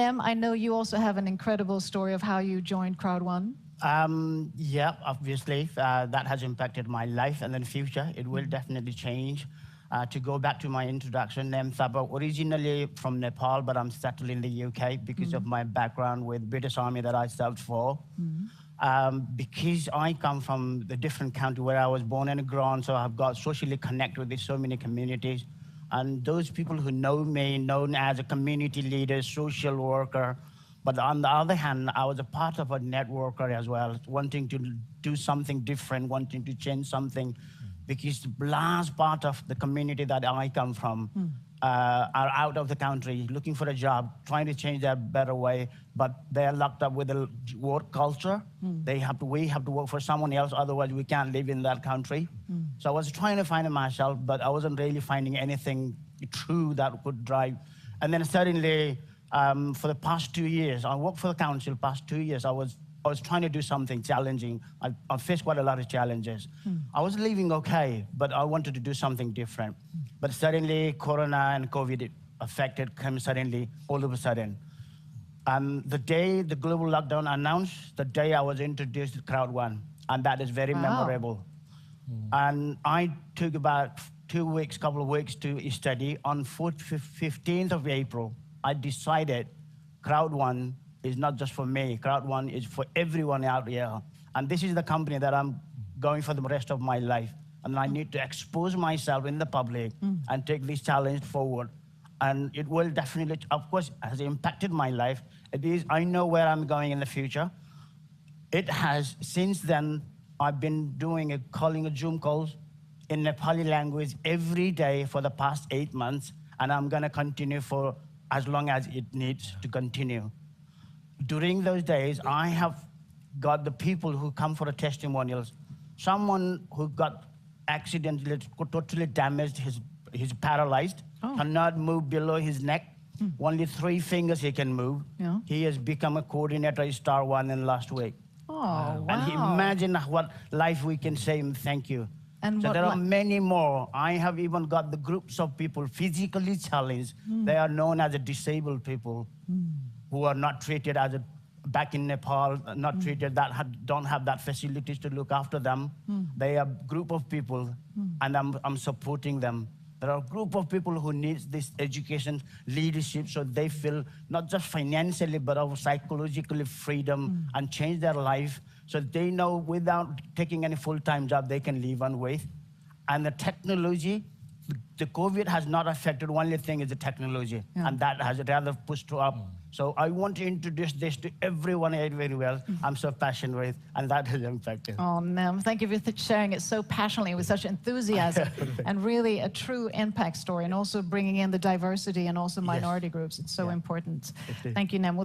Nem, I know you also have an incredible story of how you joined Crowd One. Yeah, obviously, that has impacted my life and then future. It will definitely change. To go back to my introduction, Nem Thabo, originally from Nepal, but I'm settled in the UK because of my background with British Army that I served for. Because I come from the different country where I was born and grown, so I've got socially connected with so many communities. And those people who know me, known as a community leader, social worker, but on the other hand, I was a part of a networker as well, wanting to do something different, wanting to change something, because the large part of the community that I come from are out of the country, looking for a job, trying to change their better way, but they're locked up with the work culture. We have to work for someone else, otherwise we can't live in that country. So I was trying to find it myself, but I wasn't really finding anything true that could drive. And then suddenly, for the past 2 years, I worked for the council. Past 2 years, I was trying to do something challenging. I faced quite a lot of challenges. I was living okay, but I wanted to do something different. But suddenly, Corona and COVID came suddenly, all of a sudden. The day the global lockdown announced, the day I was introduced to Crowd One, and that is very memorable. And I took about 2 weeks, couple of weeks to study. On 15th of April, I decided Crowd One is not just for me. Crowd One is for everyone out here. And this is the company that I'm going for the rest of my life. And I need to expose myself in the public and take this challenge forward. And it will definitely, of course, has impacted my life. I know where I'm going in the future. It has, since then, I've been doing calling Zoom calls in Nepali language every day for the past 8 months. And I'm gonna continue for as long as it needs to continue. During those days, I have got the people who come for the testimonials. Someone who got accidentally, totally damaged, he's paralyzed, cannot move below his neck. Only 3 fingers he can move. He has become a coordinator at Star One in last week. Oh, wow. And imagine what life we can say and thank you. And so there are many more. I have even got the groups of people physically challenged. They are known as a disabled people who are not treated as back in Nepal, not treated don't have that facilities to look after them. They are a group of people, and I'm supporting them. There are a group of people who need this education, leadership, so they feel not just financially, but also psychologically freedom and change their life. So they know without taking any full-time job, they can live on with. And the technology, the COVID has not affected, only thing is the technology, and that has rather pushed up. So I want to introduce this to everyone very well. I'm so passionate with, and that has impacted. Oh, Nem, thank you for sharing it so passionately with such enthusiasm and really a true impact story, and also bringing in the diversity and also minority groups. It's so important. Thank you, Nem.